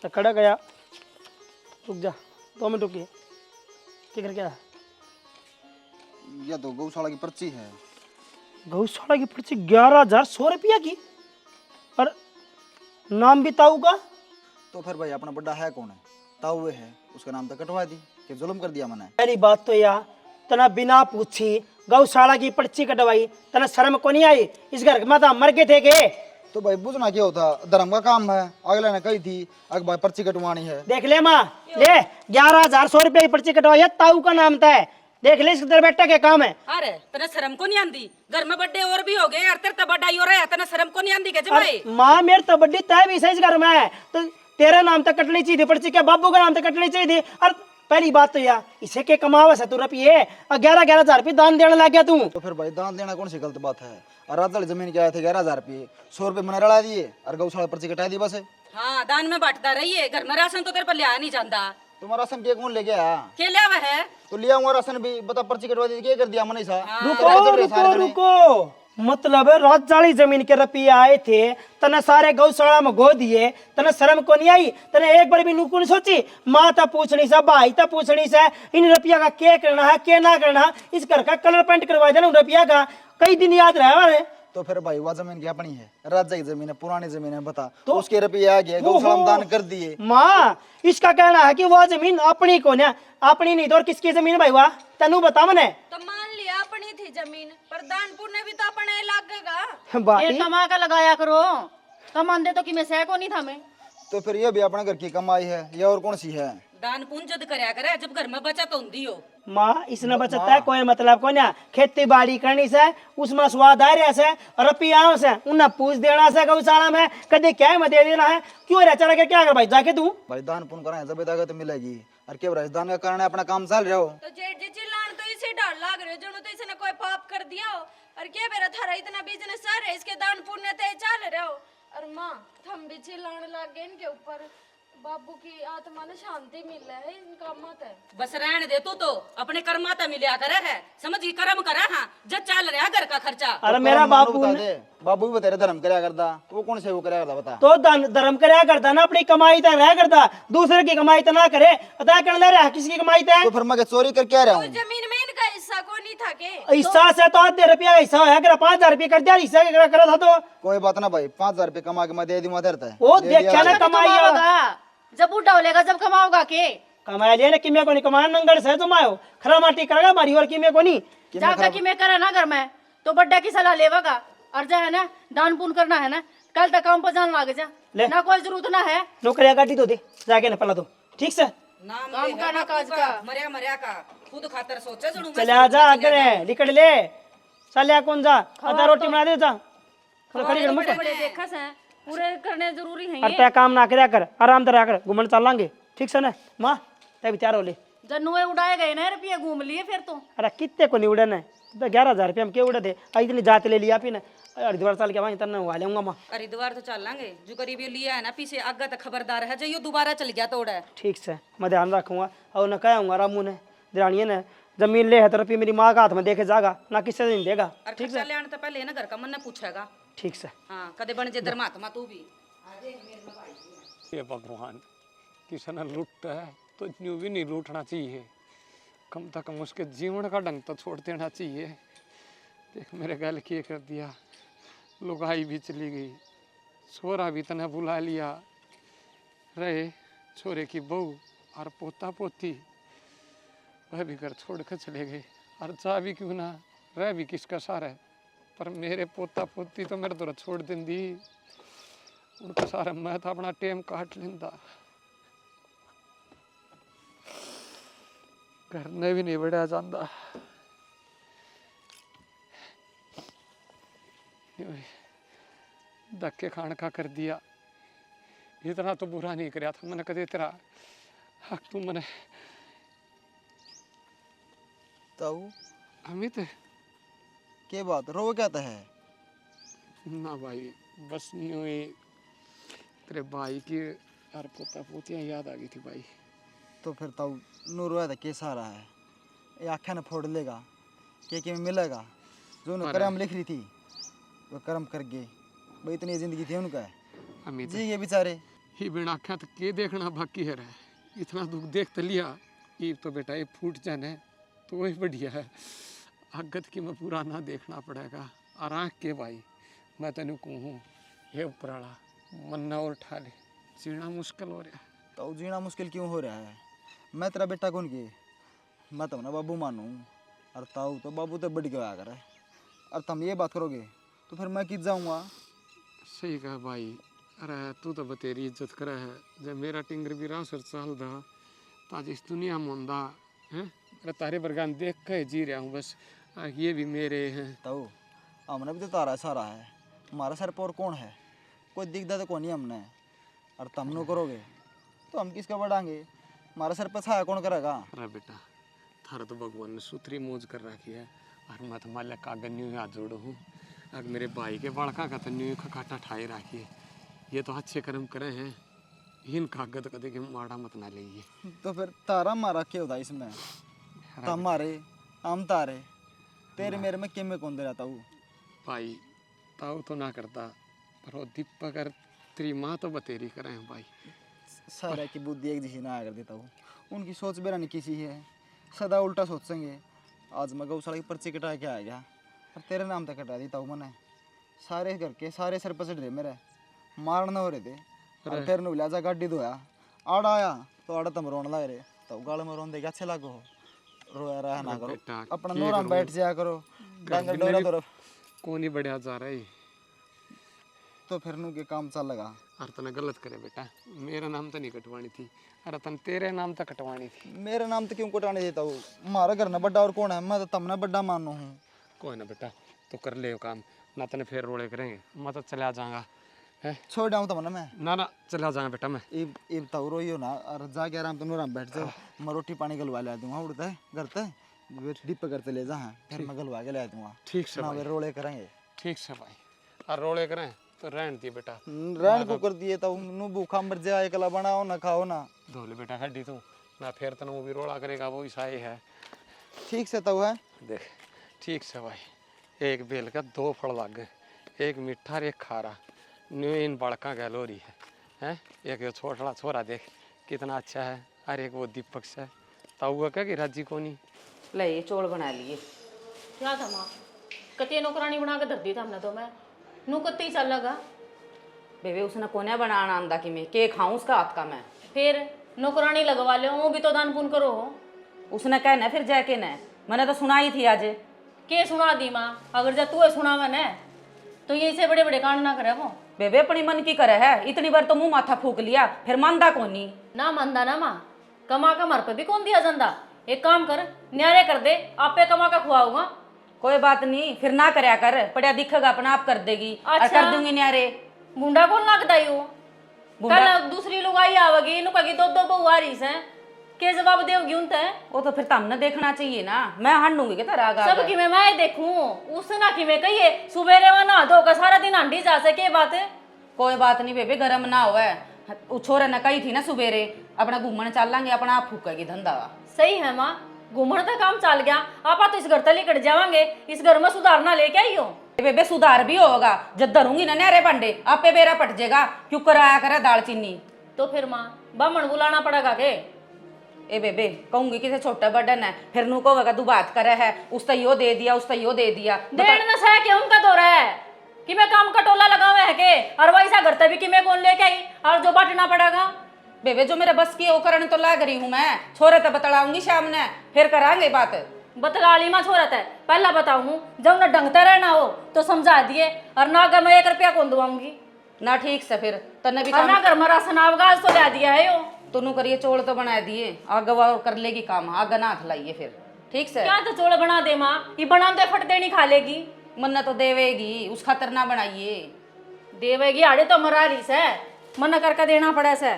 तो खड़ा गया, रुक जा 2 मिनट रुकिए। क्या कर क्या? यह तो गौशाला की पर्ची है। गौशाला की पर्ची 11,100 रुपया की, और नाम भी ताऊ का। तो फिर भाई अपना बड्डा है कौन है? ताऊ वे है, उसका नाम तो कटवा दी कि जुल्म कर दिया मैंने। पहली बात तो यह तना बिना पूछी गौशाला की पर्ची कटवाई, तना शर्म को नहीं आई? इस घर में तो मर गए थे के। तो भाई बुझना क्या होता, धर्म का काम है। अगले ने कही थी अगर भाई पर्ची कटवानी है। देख ले माँ, ले 11,100 रुपया की पर्ची कटवाई है, ताऊ का नाम था। देख ले, इसके बेटा के काम है। अरे तना शर्म को नहीं आंदी? घर में बर्थडे और भी हो गए यार, तेरे तो बड्डा ही हो रहा है, तना शर्म को नहीं आंदी के जमाई? माँ मेरे तो बड्डी तय भी सही इस घर में है, तो तेरा नाम तक कटनी चाहिए थी पर्ची, क्या बाबू का नाम तक कटनी चाहिए थी? और पहली बात तो यार इसे के कमावा से तू रुपये 11,000 रुपये दान देने लग गया तू। तो फिर भाई दान देना कौन सी गलत बात है? और रात वाली जमीन के आए थे 11,000 रुपये, 100 रुपये मैंने रड़ा दिए और गौशाला पर्ची कटा दी बस। हाँ दान में बांटता रहिए, घर में राशन तो तेरे पर लिया नहीं जाता। तुम्हारा राशन के कौन ले गया? के लिया हुआ है? तो लिया हुआ राशन भी बता, पर्ची कटवा दी, क्या कर दिया मैंने सा? रुको रुको रुको, मतलब रात वाली जमीन के रुपये आए थे, तना सारे गौशाला में गो दिए, तना शर्म को नहीं आई? तने एक बार भी नुकुन सोची? माँ तो पूछनी सा, भाई तो पूछनी सा, इन रुपया का क्या करना है क्या ना करना है? इस घर का कलर पेंट करवा देना रुपया का, कई दिन याद रहे। तो फिर भाई वह जमीन की अपनी है, राजा की जमीन है, पुरानी जमीन है, बता तो उसके रुपये आ गए, गौशाला में दान कर दिए। माँ इसका कहना है कि वह जमीन अपनी को ना, अपनी नहीं तो और किसकी जमीन भाई? वाह तनु बता मने। तो मान लिया अपनी थी जमीन, पर दान पुण्य भी तो अपने लगेगा। भाई ये कमा का लगाया करो, कमान दे तो कि मैं सह को नहीं था मैं। तो फिर ये भी अपने घर की कमाई है, ये और कौन सी है? दान पुण्य जद करया करे जब घर में बचत होती हो। माँ इसने बचता है कोई मतलब को ना, खेती बाड़ी करनी से उसमें स्वाद आ रहा से, रुपया से उन्हें पूछ देना से गौशाला में, कभी क्या में दे देना है, क्यों रह चला के क्या कर भाई जाके तू? भाई दान पुण्य कराए जब ताकत मिलेगी, और क्या दान का कारण है अपना काम चल रहा हो। तो जेठ जी चिल्लान तो इसे डर लग रहे हो, जो तो इसने कोई पाप कर दिया हो, और क्या बेरा थारा इतना बिजनेस चल रहा है, इसके दान पुण्य ते चल रहे हो। और माँ हम भी चिल्लाने लग गए इनके ऊपर, बाबू की आत्मा ने शांति मिल है इनका मत है। बस रहने दे, तू तो अपने कर्माता मिलिया करे है, समझ की कर्म करा। हाँ जब चल रहा है घर का खर्चा। अरे मेरा बाबू बता दे, बाबू भी बतेरे धर्म कराया करता, तो वो कौन से वो कराया करता बता? तो धर्म कराया करता ना, अपनी कमाई तो रह करता, दूसरे की कमाई तो ना करे, अतः कर ले रहा किसकी कमाई तो? तो फिर मैं चोरी करके आ रहा हूँ। जमीन में इनका हिस्सा को नहीं था के? हिस्सा से तो आधे रुपया का हिस्सा है, अगर 5,000 रुपये कर दिया हिस्सा करा था तो कोई बात ना भाई, 5,000 रुपये कमा के मैं दे दूंगा तेरे। वो देखा ना कमाई कमाओगा जब बूढ़ा होलेगा, जब कमाओगा के? कमाया लिया ना, किमे को नहीं कमाया, नंगड़ से तुम आयो खरा माटी करेगा मारी, और किमे को नहीं जाकर कि मैं करे ना घर में, तो बड्डा की सलाह लेवागा, और जा है ना दान पुण्य करना है ना, कल तक काम पर जान लागे जा, ना कोई जरूरत ना है। नौकरिया काटी तो दे जाके ना पला दो, ठीक से? नाम काम का ना काज का, मरिया मरिया का खुद खातर सोचे सुनूं। चले आ जा अगरे निकल ले, चले कौन जा, आधा रोटी बना दे जा, खड़ी कर मुक बड़े देखा से पूरे करने जरूरी है और तय काम ना करया कर, आराम से रह कर, घूमने चलांगे, ठीक से ना माँ? तय तैयार हो ले। जनुए उड़ाए गए ना रुपये, घूम लिए फिर तो। अरे कितने को नहीं उड़े ना, तो 11,000 रुपये हम क्यों उड़े थे? इतनी जात ले लिया फिर हरिद्वार साल के बाद इतना हुआ लेंगे माँ। हरिद्वार तो चल लांगे, जो करीब ये लिया है ना पीछे आगे तक खबरदार है, जो ये दोबारा चल गया तो उड़ा। ठीक से मैं ध्यान रखूंगा, और न कहूँगा रामू ने दिरानिए ने जमीन ले है तो रुपये मेरी माँ का हाथ में देखे जागा ना, किससे नहीं देगा। और खर्चा ले आने तो पहले ना घर का मन पूछेगा। ठीक से हाँ कदे बन जे धर्मात्मा तू भी। ये भगवान किसी ने लूट है तो यूं भी नहीं लूटना चाहिए, कम से कम उसके जीवन का ढंग तो छोड़ देना चाहिए। देख मेरे गल किए कर दिया, लुगाई भी चली गई, छोरा भी तने बुला लिया, रहे छोरे की बहू और पोता पोती वह भी घर छोड़ कर चले गए, और चाह भी क्यों ना रह भी किसका सारा है, पर मेरे पोता पोती तो मेरे तो छोड़ देंदी, उनका सारा मैं तो अपना टेम काट लेंदा। घर ने भी नहीं बढ़िया जाता, धक्के खान का कर दिया, इतना तो बुरा नहीं कराया था मैंने कदे तेरा हक तू मैंने। ताऊ अमित क्या बात रो क्या है? ना भाई बस यूं ही तेरे भाई की और पोता पोतियाँ याद आ गई थी भाई। तो फिर ताऊ नू रोया था कैसा रहा है? ये आँखें न फोड़ लेगा, क्या मिलेगा? जो उन्हें कर्म लिख रही थी वो कर्म कर गए भाई, इतनी जिंदगी थी उनका अमित जी ये बेचारे। ही बिना आख्या तो के देखना बाकी है रहा। इतना दुख देख तो लिया, ये तो बेटा ये फूट जाने तो वही बढ़िया है। आगत की मैं पूरा ना देखना पड़ेगा। और आँख के भाई मैं तेन कहूँ ये उपराला मन्ना और उठा ले, जीना मुश्किल हो रहा है। तो जीना मुश्किल क्यों हो रहा है? मैं तेरा बेटा कौन की? मैं तो ना बाबू मानूँ, और ताऊ तो बाबू तो बढ़ गया करे। और तुम ये बात करोगे तो फिर मैं कित जाऊँगा? सही कहा भाई। अरे तू तो बतेरी इज्जत करे है। जब मेरा टिंगर भी रासर चाल दा ताज इस दुनिया में होंदा है। अरे तारे बरगान देख के जी रहा हूँ बस। ये भी मेरे हैं। ताऊ हमने भी तो तारा सारा है, हमारा सर पर और कौन है? कोई दिखता तो कौन ही हमने। और तुम नो करोगे तो हम किसका बढ़ाएंगे? हमारा सर पर छाया कौन करेगा? अरे बेटा थारा तो भगवान ने सुथरी मौज कर रखी है। और मैं तो मालिक का गन्यू हाथ जोड़ो हूँ। अगर मेरे भाई के बड़का का तो न्यू खकाटा ठाए रखी है। ये तो अच्छे कर्म करे हैं, इन कागज कदे के माड़ा मत ना लेंगे। तो फिर तारा मारा क्या होता इसमें? तुम मारे हम तारे, तेरे मेरे में किम में कौन दे रहता हूँ? भाई ताऊ तो ना करता, पर वो दीपक और तेरी माँ तो बतेरी करे हैं भाई। सारा की बुद्धि एक जैसी ना आया कर देता हूँ। उनकी सोच बेरा नहीं किसी है, सदा उल्टा सोचेंगे। आज मैं गौशाला की पर्ची कटा के आ गया और तेरे नाम तक कटा देता हूँ मैंने। सारे घर के सारे सर पर चढ़ रहे मेरे, मारना हो रहे थे। और फिर नु लिया गाड़ी धोया, आड़ा आया तो आड़ा तुम रोने लग रहे। तो गाल में रोन देगा अच्छे लागो, रोया रहा ना करो, अपना नोरा में बैठ जाया करो। डांगर डोरा तरफ कौन ही बढ़िया जा रहा है। तो फिर नु के काम चल लगा। और तने गलत करे बेटा, मेरा नाम तो नहीं कटवानी थी। अरे तन तेरे नाम तो कटवानी थी। मेरा नाम तो क्यों कटाने देता हूँ? हमारा घर ना बड्डा और कौन है? मैं तो तुमने बड्डा मानो हूँ। कोई ना बेटा, तो कर ले काम ना, तने फिर रोड़े करेंगे। मैं तो चला जाऊंगा है। छोड़ जाऊँ तुमने मैं? ना चला जाऊंगा बेटा मैं। इब ताऊ रोइयो ना, और जाके आराम तो नोरा में बैठ जाओ। मैं रोटी पानी गलवा ले दूँगा उड़ता है घर तक डिप करते ले जा। फिर मैं गलवा के ले दूँगा। ठीक से ना भाई, रोड़े करेंगे। ठीक से भाई। और रोड़े करें तो रहन दी बेटा। रहन को कर दिए तो नु भूखा मर जाए, एकला बनाओ ना खाओ ना। धोले बेटा हड्डी तू ना, फिर तने वो भी रोड़ा करेगा, वो ही साई है। ठीक से ताऊ है? देख ठीक से भाई, एक बेल का 2 फल लग गए, एक मीठा और एक खारा। न्यू इन बड़का गैलोरी है। एक ये छोटा छोरा देख कितना अच्छा है। और एक वो दीपक से ताऊ क्या कि राजी को नहीं। ले ये चौल बना लिए। क्या था माँ, कतिया नौकरानी बना के धर दी था हमने तो। मैं नू कत्ती चल लगा बेबे उसने कोने बनाना आंदा कि मैं के खाऊं उसका हाथ का मैं। फिर नौकरानी लगवा ले, वो भी तो दान पुण्य करो। उसने कहना फिर जाके न, मैंने तो सुनाई थी आज। के सुना दी माँ? अगर जब तू सुना मैंने तो ये से बड़े बड़े कांड ना करे वो। बेबे अपनी मन की करे है, इतनी बार तो मुंह माथा फूक लिया, फिर मानदा कोनी ना मानदा ना माँ, कमा का मर पे भी कौन दिया जाता। एक काम कर, न्यारे कर दे, आपे कमा का खुआऊंगा। कोई बात नहीं, फिर ना करया कर, पड़िया दिखेगा अपना आप कर देगी। और कर दूंगी न्यारे। मुंडा कौन लगता ही हो? कल दूसरी लोग आई आवेगी, इनु कही 2 बहु आ रही है, के जवाब देगी उन ते? वो तो फिर तमने देखना चाहिए ना, मैं हांडूंगी के तेरा आगा। सब की मैं देखूं, उससे ना कि मैं कहिए सुबेरे वहां नहा धो का सारा दिन हांडी जा से के बात है? कोई बात नहीं बेबे, गरम ना होवे। उ छोरे ने कही थी ना सुबेरे अपना घूमने चल लांगे, अपना आप फूकेगी धंधा। सही है माँ, घूमने का काम चल गया। आपा तो इस घर तली कट जावांगे, इस घर में सुधारना लेके आई हो। बेबे सुधार भी होगा, जब धरूंगी ना न्यारे पंडे आपे बेरा पट जाएगा। क्यों कराया करे दाल चीनी? तो फिर माँ बामण बुलाना पड़ेगा के? ए बेबे कहूंगी किसे छोटा बड़न है, फिर नू कहोगा तू बात करे है, उसने यो दे दिया उसने यो दे दिया। देन न सह के उनका दौरा है कि मैं काम का टोला लगावे है के, और वैसा घर तभी कि मैं कौन लेके आई और जो बांटना पड़ेगा। बेबे जो मेरे बस की है वो करने तो लाग रही हूँ मैं। छोरे तो बतलाऊंगी शाम ने, फिर करांगे बात। बतला ली माँ छोरत है, पहला बताऊँ जब न ढंगता रहना हो तो समझा दिए, और ना अगर मैं 1 रुपया कौन दुआऊंगी ना। ठीक से फिर तने भी ना घर में राशन आवगा तो ला दिया है यो। तुनू करिए चोल तो बना दिए, आगे वो कर लेगी काम, आगे ना खिलाइए फिर। ठीक से क्या तो चोल बना दे माँ, ये बना तो फट देनी खा लेगी। मन्ना तो देवेगी, उस खातर ना बनाइए। देवेगी आड़े तो मरा रही से, मन करके देना पड़े से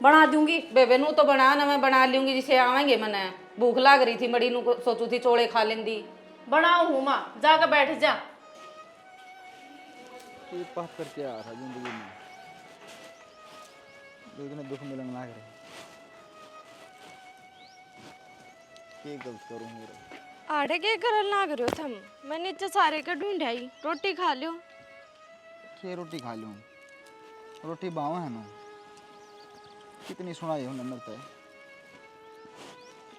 बना दूंगी। बेबे नू तो बना ना, मैं बना लूंगी जिसे आवेंगे। मैंने भूख लाग रही थी बड़ी, नू सोचू थी चोले खा लेंदी। बनाऊ हूँ माँ, जाकर बैठ जा। ये बात करके आ रहा जिंदगी में, लेकिन दुख मिलन लाग रहे। ये गलत करूँ मेरा। आड़े के करल लाग रहे हो थम? मैं नीचे सारे का ढूंढाई, रोटी खा लो। के रोटी खा लूँ? रोटी बावा है ना, कितनी सुनाई हो नंबर पे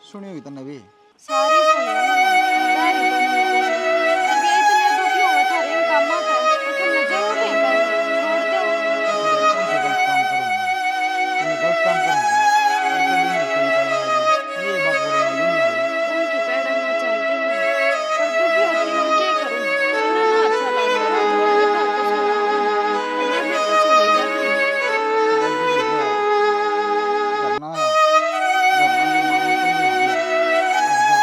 सुनी हुई तन्ने भी सारी सुने बारी तो जब ये इतने दुखी हो थारे इन कामों पे तो तुम जरूर नहीं करने छोड़ दो। कौन सा गलत काम करूँगा मैं गलत काम करूँगा और कोई नहीं ये बात बोलना नहीं है उनकी पैड़ा ना चाहती मैं पर दुखी होती हूँ क्या करूँ इतना ना अच्छा लगता है रोज रोज बता के सुनाऊँ ना मैं तो सुनी जाती करना है घर में मांग तो नहीं है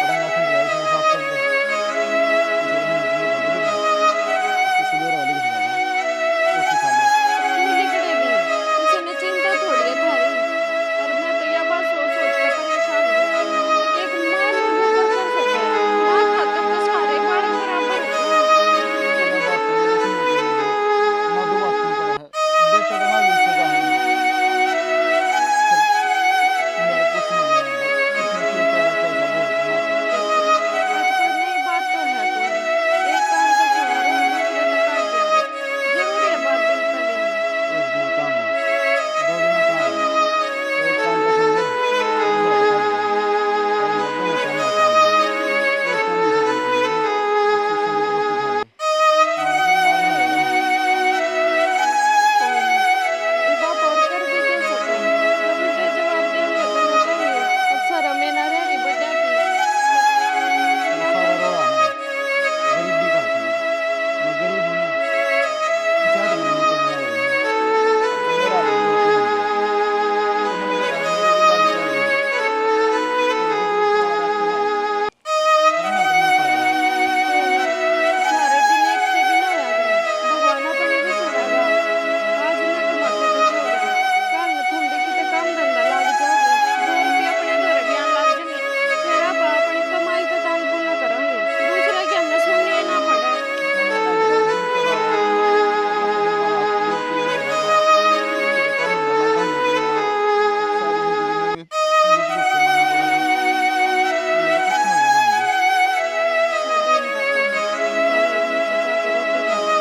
अड़ंगा से लिया उसने साफ कर दे सुबह वाली किसी का उसकी खा ले क्यों बिगड़ेगी किसी ने चिंता थोड़ी है थारी और मैं तो यह बात सोच सोच कर परेशान हूँ कि एक माँ लोगों पर कर सकता है माँ खातर तो सारे बालक बराबर आज कोई नई बात तो है कोई एक काम तो छुड़ा रहे हैं दूसरे ने काट दिया जरूर ये बात दिल पे लेंगे कोई नहीं एक बात और कर भी कह सकते हैं जब उल्टे जवाब देंगे तो वो कहेंगे अक्सर हमें ना रह रही बड्डा की सारे दिन एक से भी ना होया करे भगवान अपने भी सुनागा आज न कमाते तो हो गया कल न थम देखी तो काम धंधा लाग जाओगे 2 रुपये अपने घर भी आन लग जाएंगे फिर आप अपनी कमाई तो दान पुण्य करेंगे दूसरे के हमने सुनने ना पड़े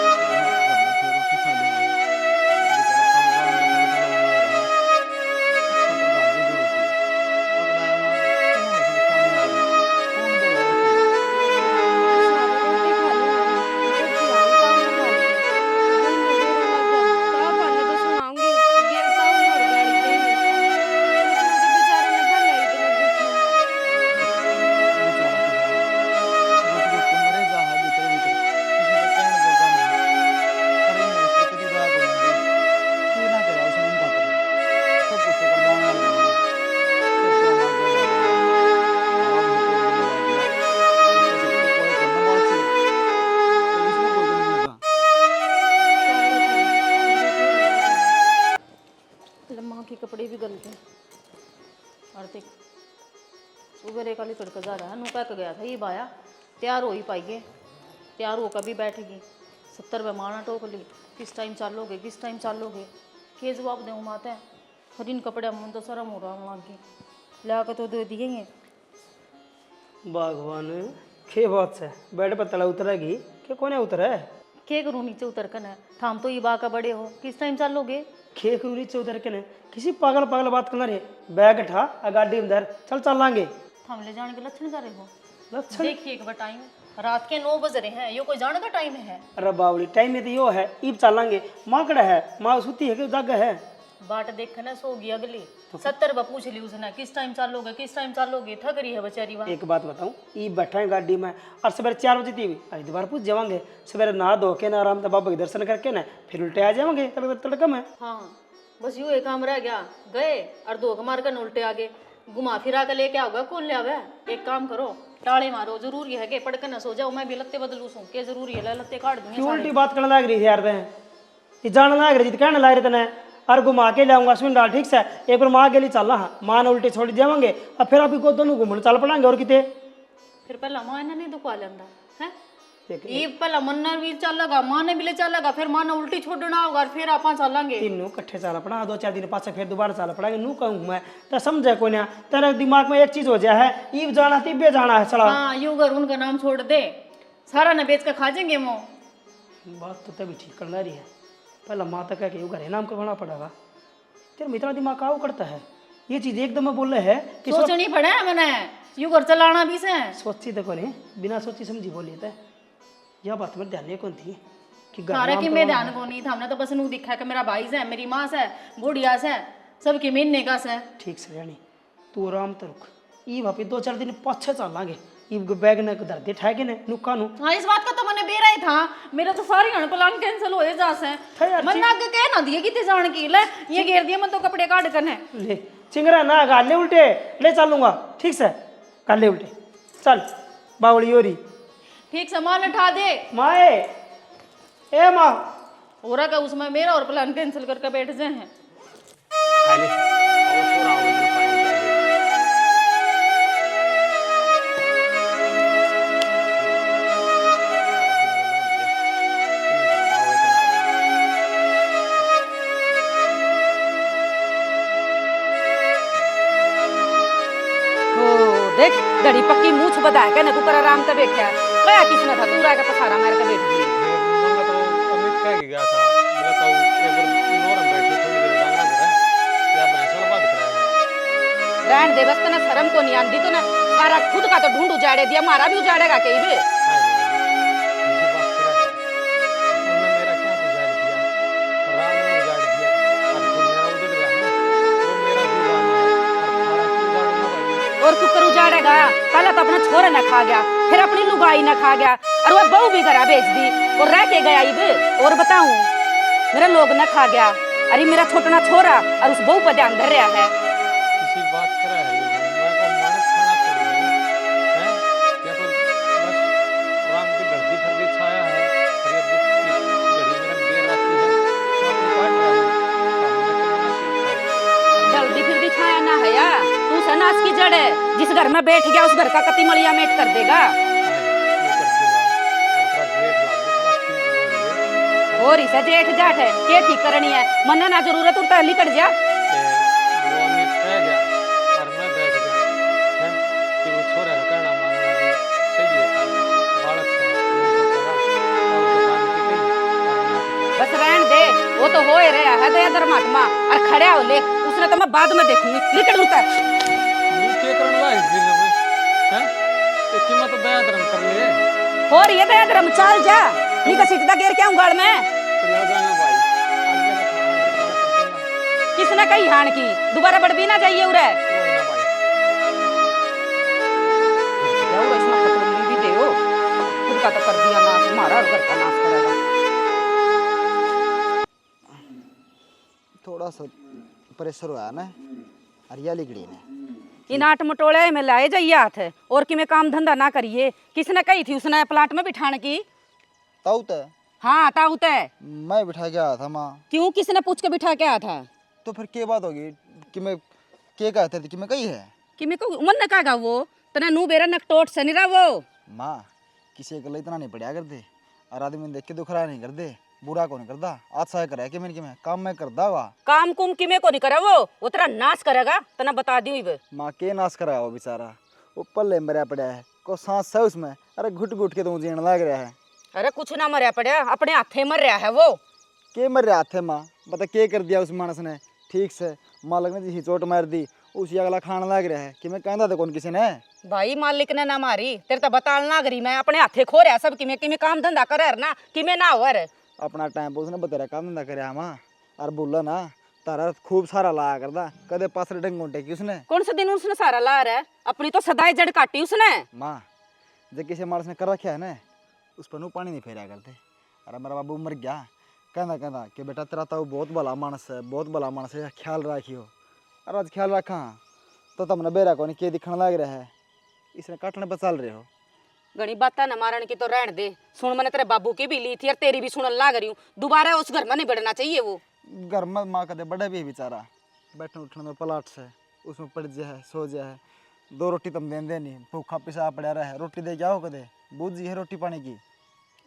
दिन रोटी खा ली जब ध्यान काम न खा लिया दिन में बेरा लग गया तब आने तो सुनाऊंगी गिरता हूँ और गाड़ी देंगे उसने तो बेचारे ने भले इतने दुख में माँ के कपड़े भी गल गए और देख सुबह काली तड़का जा रहा है नू कह गया था ये बाया तैयार हो ही पाइए तैयार होकर भी बैठेगी 70 रुपये माना टोक ली किस टाइम चालोगे किस टाइम चालोगे के जवाब दूँ माता और इन कपड़े मन तो शर्म हो रहा लग गई ला के तो दे दिए हैं भगवान के बात से बेड पर तला उतरेगी कि कोने उतरे के करूँ नीचे उतर कर है थाम तो ये बा का बड़े हो किस टाइम चालोगे खे करू नीचे उतर के ने किसी पागल पागल बात करना रे बैग उठा आ गाड़ी अंदर चल चल लांगे थाम ले जाने के लक्षण कर रहे हो लक्षण देखिए एक बार टाइम रात के 9 बज रहे हैं ये कोई जाने का टाइम है अरे बावली टाइम में तो यो है ईब चलांगे माँ कड़ा है माँ सुती है कि जाग है बाट देखना सोगी अगली 70 रुपये पूछ ली उसने किस टाइम चालोगे थक रही है बेचारी वहाँ एक बात बताऊं ईब बैठा है गाड़ी में और सवेरे 4 बजे थी अरे दोबारा पूछ जावांगे सवेरे नहा धो के ना आराम से बाबा के दर्शन करके ना फिर उल्टे आ जाएंगे तड़का में हाँ बस यूँ एक काम रह गया गए और 2 मार कर उल्टे आगे घुमा फिरा कर लेके आओगे कौन ले आवे एक काम करो टाले मारो जरूरी है कि पढ़कर न सो जाओ मैं भी लत्ते बदलू सू के जरूरी है लत्ते काट दूंगी क्यों उल्टी बात करने लग रही थी यार ये जाने लग रही थी कहने लग रहे थे और घुमा के लाऊंगा सुन डाल ठीक से एक बार माँ के लिए चल रहा माँ ने उल्टे छोड़ जाएंगे और फिर अभी को दोनों घूमने चल पड़ेंगे और कितने फिर पहला माँ ने नहीं दुखवा लेंदा है ये पहला मन भी चलेगा माँ ने भी ले चलेगा फिर माँ ने उल्टी छोड़ना होगा और फिर आप चलेंगे तीनों इकट्ठे चल पड़ा 2-4 दिन पास फिर दोबारा चल पड़ेंगे नू कहूँ मैं तो समझे कोई ना तेरे दिमाग में एक चीज हो जाए है ईब जाना तिब्बे जाना है चला हाँ यूं कर उनका नाम छोड़ दे सारा न बेच कर खा जाएंगे वो बात तो तभी ठीक करना रही है पहला माँ तक कह के घर नाम करवाना पड़ेगा तेरे में इतना दिमाग काऊ करता है, ये चीज एकदम में बोल रहे है कि सोचनी पड़े मैंने यूं घर चलाना भी से। सोची तो कोने बिना सोची समझी बोली था। यह बात में ध्यान नहीं कौन थी कि घर सारे नाम की तो मैं वहाँ ध्यान को नहीं था, हमने तो बस नू दिखा कि मेरा भाई से, मेरी माँ से, बुढ़िया से, सबकी महीने का से। ठीक से रानी तू आराम तो रुक, ई भापी 2-4 दिन पाछे चलांगे, ई बैग न धर दे ठहके ने नुका नु। हाँ इस बात का तो मैंने बेरा ही था, मेरा तो सारी हण प्लान कैंसिल होए जा से। यार, मन आगे कह ना दिए कि जान की ले ये घेर दिया मन तो कपड़े काट करने। ले चिंगरा ना गाले उल्टे ले चलूंगा, ठीक से गाले उल्टे चल बावली ओरी ठीक से मान उठा दे माए ए माँ हो रहा का उसमें मेरा और प्लान कैंसिल करके बैठ जाए हैं। खाली और थोड़ा और इतना पानी दे दे। देख घड़ी पक्की मूछ बधा के ना तू कर आराम से बैठा कया किसने था तू राके पसारा मार के बैठ गई। मैं तो अमित कह के गया था, मेरा तो एक बार नोरम बैठे थोड़ी देर डांगना दे रहा है क्या भैंसड़ बात कर रहा है। रहन दे बस तना शर्म को नहीं आंदी तो ना सारा खुद का तो ढूंढ उजाड़े दिया, मारा भी उजाड़ेगा कहीं भी। ये बात कर रहा है, तुमने मेरा क्या उजाड़ दिया, राम ने उजाड़ दिया, अब तुम मेरा उजड़ गया ना, तो मेरा जीवन है और तुम्हारा क्यों उजाड़ूंगा भाई। और कुकर उजाड़ेगा, पहले तो अपना छोरे न खा गया, फिर अपनी लुगाई न खा गया, और वह बहू भी घरा भेज दी और रह के गया इब। और बताऊं मेरा लोग न खा गया, अरे मेरा छोटना छोरा और उस बहू पर ध्यान धर रहा है। किसी बात कर रहा है लेकिन मैं तो मानस खाना छोड़ है या तो बस राम की धरती फर्दी छाया है और ये दुख की घड़ी मेरा देर राती है मैं अपनी काट रहा हूँ सामने करना सीखता जल्दी फिर दिखाया ना है या तू सनास की जड़ है, जिस घर में बैठ गया उस घर का कति मलिया मेट कर देगा। और इसे जेठ जाट है के ठीक करनी है, मन ना जरूरत उठता लिकट जा। वो अमित कह गया और मैं बैठ गया है कि वो छोरा का कहना मानना भी सही है, बालक से मुझे चला और दुकान की गई और मैं बस रहन दे, वो तो हो ही रहा है दया धर्मात्मा और खड़ा हो ले, उसने तो मैं बाद में देखूंगी। लिकट उतर मुंह के करन ला इस दिन में हैं एक कीमत दया धर्म कर ले और ये दया धर्म चल जा निका सीटदा घेर के उंगाड़ में चला जाना भाई आगे का खाना किसने कही हान की दोबारा बढ़ भी ना जाइए उरे कोई ना भाई जाओ इसमें खतरली भी दे खुद का तो कर दिया नाश, हमारा और घर का नाश करेगा। थोड़ा सा प्रेशर हुआ ना हरियाली गड़ी ने इन आठ मटोले में लाए जाइए हाथ और कि मैं काम धंधा ना करिए। किसने कही थी उसने प्लाट में बिठाने की? ताऊ तो हाँ ताऊ तय मैं बिठा के आया था माँ। क्यों किसने पूछ के बिठा के आया था? तो फिर क्या बात होगी कि मैं क्या कहते थे कि मैं कही है कि मेरे को उमर ने कहा वो तना नू बेरा नकटोट से नहीं रहा वो माँ किसी के लिए इतना नहीं पड़ा कर दे और आदमी देख के दुखरा नहीं कर दे बुरा को नहीं करदा आज सहाय करे कि मैं काम मैं करदा हुआ काम कुम कि में को नहीं करे वो तेरा नाश करेगा तना बता दी हुई। माँ के नाश कराया वो बेचारा वो पल्ले मरा पड़ा है को सांस है उसमें अरे घुट घुट के तो जीण लग रहा है। अरे कुछ ना मरिया पड़ा अपने हाथे मर रहा है वो। के मर रहा थे माँ बता के कर दिया उस मानस ने ठीक से माँ लगने जी चोट मार दी उसी अगला खाना लग रहा है कि मैं कहता था कौन किसी ने भाई मालिक ने ना मारी तेरे तो बताल ना करी मैं अपने हाथे खो रहा सब कि मैं काम धंधा करे ना कि मैं ना हो अपना टाइम पर उसने बतेरा काम धंधा करे माँ और बोला ना तारा खूब सारा लाया करदा कदे पास डंग उल्टे की उसने कौन सा दिन उसने सारा ला रहा है अपनी तो सदाई जड़ काटी उसने। माँ जब किसी मानस ने कर रखा है ना उस पर नू पानी नहीं फेरा करते। अरे मेरा बाबू मर गया कहना कि बेटा तेरा तो बहुत भला मानस है बहुत भला मानस है ख्याल रखियो। और आज ख्याल रखा तो तुमने बेरा को नहीं के दिखने लग रहा है इसने काटने पर चल रहे हो। घनी बात न मारन की तो रहन दे सुन मैंने तेरे बाबू की भी ली थी और तेरी भी सुनन लाग रही हूँ दोबारा उस घर में नहीं बढ़ना चाहिए। वो घर में माँ कदे बड़े भी बेचारा बैठने उठने में पलाट से उसमें पड़ जाए सो जाए दो रोटी तुम दें नहीं भूखा पिसा पड़ा रहे रोटी दे जाओ कदे बूझ जी है रोटी पानी की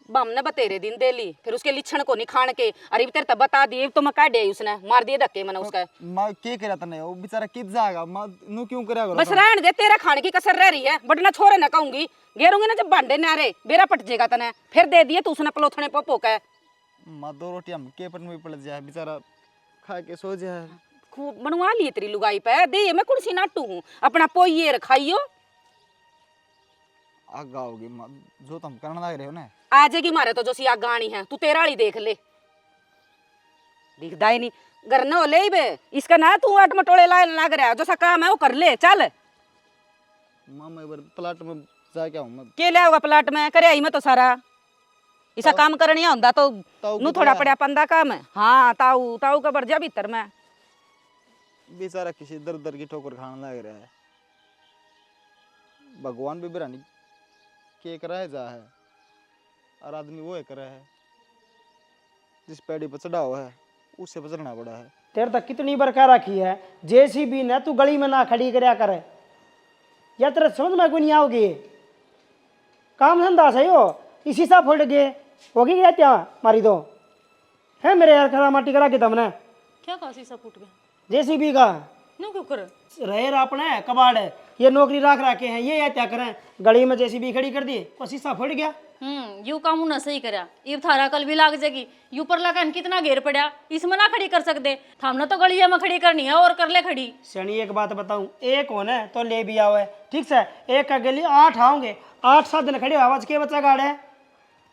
बम ने बतेरे दिन दे ली फिर उसके लिछण को नहीं खान के अरे तेरे तब बता दिए तो मैं काट दे उसने मार दिए धक्के मैंने उसका। माँ क्या करा तने वो बेचारा कित जाएगा माँ नू क्यों करा बस रहन दे तेरा खाने की कसर रह रही है बटना छोरे ना कहूंगी घेरूंगी ना जब बांडे नारे बेरा पट जाएगा तने फिर दे दिए तो उसने पलोथने पपो का माँ दो रोटी हम के पर में पड़ जाए बेचारा खा के सो जाए खूब बनवा लिए तेरी लुगाई पे दे मैं कौन सी नाटू हूँ अपना पोइए रखाइयो आग आओगी जो तुम करना लग रहे हो ना। आ जाएगी मारे तो जो सी आग गानी है तू तेरा वाली देख ले दिखदा ही नहीं घर न हो ले बे इसका ना तू आट मटोले लाए लग रहा जो सा काम है वो कर ले चल माँ मैं प्लाट में जाके आऊँ मैं। के ले होगा प्लाट में करे आई मैं तो सारा इसा काम करनी होंदा तो ताऊ नु की थोड़ा तरह। पड़ा पंदा काम है हाँ ताऊ ताऊ का बरजा भीतर में बेचारा किसी दर दर की ठोकर खाने लग रहा है। भगवान भी बिरानी के कराए जा है और आदमी वो है करा है जिस पैड़ी पर चढ़ा हुआ है उससे बचना पड़ा है। तेरे तक कितनी बरका रखी है जेसीबी ने तू गली में ना खड़ी करया करे या तेरे समझ में कोई नहीं आओगे काम धंधा सही हो इसी सा फुट गए होगी क्या त्या मारी दो है मेरे यार खरा माटी करा के तुमने क्या कहा शीशा फूट गया जेसीबी का नो क्यों कर रहे अपने कबाड़ है ये नौकरी राख रखे हैं ये या क्या करें गली में जेसीबी खड़ी कर दी वो शीशा फुट गया। यू काम ना सही करा ये थारा कल भी लाग जाएगी यू पर लगा कितना घेर पड़ा इसमें ना खड़ी कर सकते थामना तो गलिया में खड़ी करनी है और कर ले खड़ी। शनि एक बात बताऊं एक होने तो ले भी आओ है ठीक से एक का गली 8 आओगे 8-7 दिन खड़े आवाज के बच्चा गाड़े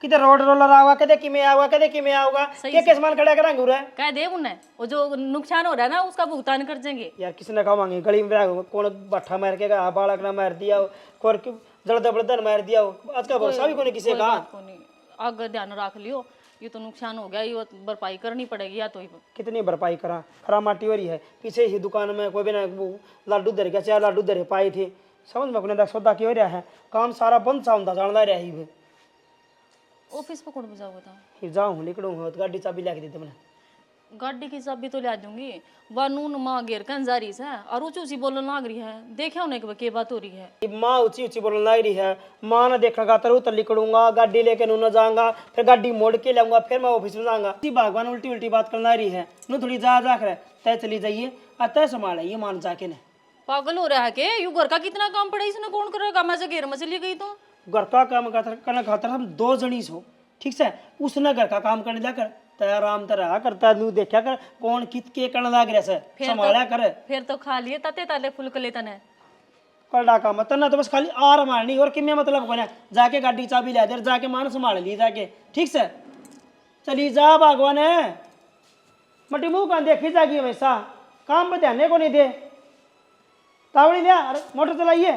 किते रोड रोलर आवा कदे किमे आवा कदे किमे आऊगा के सामान खड़ा करांगे रे कह दे उन्हें वो जो नुकसान हो रहा है ना उसका भुगतान कर देंगे। यार किसने खावांगे गली में कौन बट्ठा मार के गया बालक ना मार दिया और जड़ दबड़दन मार दिया आज का भरोसा भी कोई किसी का आगे ध्यान रख लियो ये तो नुकसान हो गया ये भरपाई करनी पड़ेगी या तो कितनी भरपाई करा खरा माटी हो रही है पीछे ही दुकान में कोई भी ना लाडू धर गया 4 लाडू धरे पाए थे समझ में अपने सौदा की हो रहा है काम सारा बंद सा होता जानदा रहा ही ऑफिस पर कौन बजाओ बताओ फिर जाऊँ निकलूँ तो गाड़ी चाबी लेके दी तुमने गाड़ी की चाबी तो ले दूंगी वानून माँ घेर कर जा रही है और ऊँची ऊँची बोलने लग रही है देखा उन्हें के बात हो रही है माँ ऊंची ऊंची बोलने लग रही है माँ ने देखा तरह तो निकलूंगा गाड़ी लेके नू जाऊंगा फिर गाड़ी मोड़ के लाऊंगा फिर मैं ऑफिस में जाऊंगा भगवान उल्टी उल्टी बात करना रही है नू थोड़ी जा कर तय चली जाइए और तय संभालिए मान जाके ने पागल हो रहा है के यू घर का कितना काम पड़ा इसने कौन करेगा मैं से घेर में चली गई तो घर का काम करना खातर हम 2 जनी हो ठीक से उसने घर का काम करने जाकर तय आराम तरह करता नू देखा कर कौन कित के करने लग रहा है संभाला कर फिर तो खा लिए तते ताले फुल कर लेता ने कड़ा काम तना तो बस खाली आर मारनी और किम्या मतलब कोने जाके गाड़ी चाबी ले दे जाके मान संभाल ली जाके ठीक से चली जा भगवान है मटी मुंह कान देखी जागी हमेशा काम पे ध्यान को नहीं दे तावड़ी लिया अरे मोटर चलाइए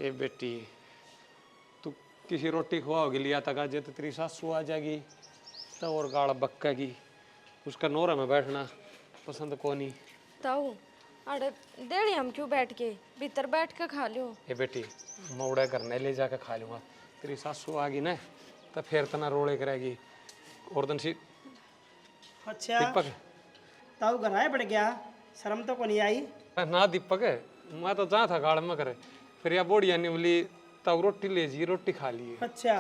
ए बेटी तू किसी रोटी खुआओगी लिया तक आज तो तेरी सासू आ जाएगी तो और गाड़ बक्केगी उसका नोरा में बैठना पसंद को नहीं। ताऊ अरे देड़ी हम क्यों बैठ के भीतर बैठ के खा लियो। ए बेटी मौड़ा करने ले जाकर खा लूँगा तेरी सासू आ गई ना तो फिर तना रोड़े करेगी और दिन सी अच्छा दीपक ताऊ घर आए पड़ गया शर्म तो को नहीं आई ना दीपक मैं तो जहाँ था गाड़ में करे फिर या बोड़िया निवली तब रोटी ले जी रोटी खा लिए। अच्छा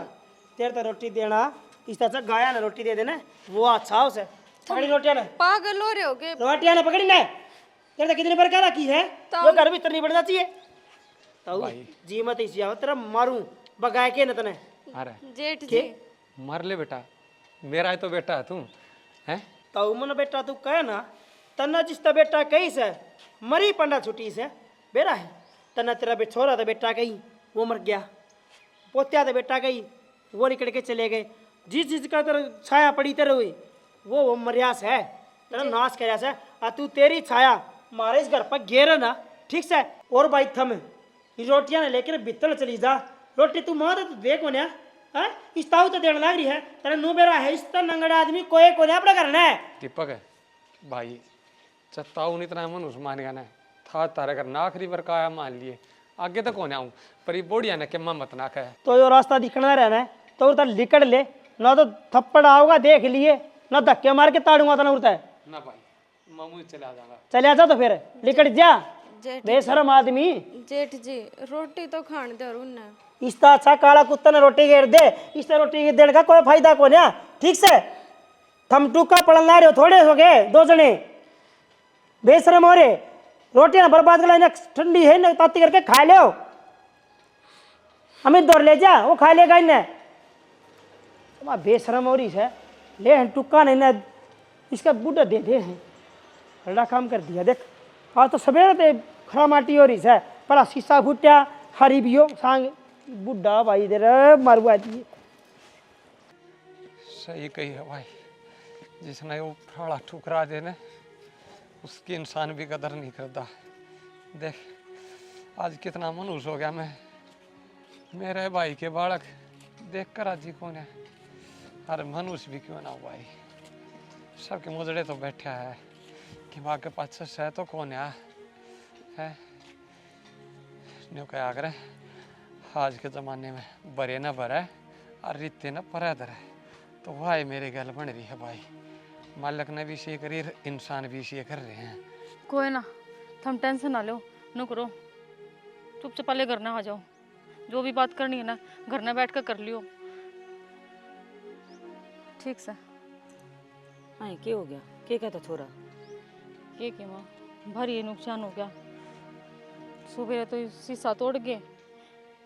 तेरे तो रोटी देना इस तरह से गाया ना रोटी दे देना वो अच्छा उसे पकड़ी रोटियां ना पागल हो रहे हो के रोटियां ना पकड़ी ना तेरे तो कितनी प्रकार रखी है वो घर भीतर नहीं बढ़ना चाहिए ताऊ जी मत इसी आओ तेरा मारूं बगाए के न तने अरे जेठ जी मर ले बेटा मेरा है तो बेटा है तू है ताऊ मन बेटा तू कहे ना तना जिसका बेटा कही से मरी पंडा छुट्टी से बेरा है तना तेरा छोरा था बेटा कहीं वो मर गया पोत्या था बेटा कहीं वो निकल के चले गए जिस चीज का तेरा छाया पड़ी तेरे हुई वो मरियास है तेरा नाश करया से आ तू तेरी छाया मारे इस घर पर घेर ना ठीक से और भाई थम ये रोटियां ने लेकर भीतर चली जा रोटी तू माँ तो देखो ना है इस ताऊ तो देने लग रही है तेरा नु बेरा है इस तरह नंगड़ा आदमी कोई को अपना करना है दीपक है भाई चताऊ इतना मन उस्मान का ना था तारे कर ना आखिरी बार काया मान लिए आगे तक कौन आऊँ पर ये बोड़िया ने के मत ना कहे तो जो रास्ता दिखना रहना है तो उधर लिकड़ ले ना तो थप्पड़ आओगा देख लिए ना धक्के मार के ताड़ूंगा तना उड़ता है ना भाई मामू चला जाऊंगा चले जा तो फिर लिकड़ जा जेठ बेशरम आदमी जेठ जी रोटी तो खाने दो उन्हें इसका अच्छा काला कुत्ता ने रोटी घेर दे इस रोटी देने का कोई फायदा को ना ठीक से थम टूका पड़न ला रहे हो थोड़े हो गए 2 जने बेशरम हो रहे रोटी ना बर्बाद कर ठंडी है ना ताती करके खा लो अमित दौड़ ले जा वो खा लेगा इन्हें बेशरम हो रही है ले टुक्का नहीं ना इसका बूढ़ा दे दे हैं बड़ा काम कर दिया देख। आज तो सवेरे ते खरा माटी हो रही है, पला शीशा फूटा हरी भी हो सांग बुढ़ा भाई दे मारुआ दिए। सही कही है भाई, जिसने वो फाड़ा ठुकरा दे ना उसकी इंसान भी कदर नहीं करता। देख आज कितना मनुष्य हो गया मैं, मेरे भाई के बालक देख कर आज ही कौन है। अरे मनुष्य भी क्यों ना हो भाई, सबके मुजड़े तो बैठा है कि माँ के पास है तो कौन है न्यू क्या करे। आज के ज़माने में बरे न भरे और रित्ते न परे धरे, तो भाई मेरे गल बन रही है भाई। मालिक ने भी इसे करी, इंसान भी इसे कर रहे हैं। कोई ना, तुम टेंशन ना लो, नो करो, चुपचाप पहले घर ना आ जाओ। जो भी बात करनी है ना घर में बैठ कर कर लियो, ठीक से। हाँ क्या हो गया, क्या कहता छोरा? ये माँ भारी नुकसान हो गया। सुबह तो शीशा तोड़ गए,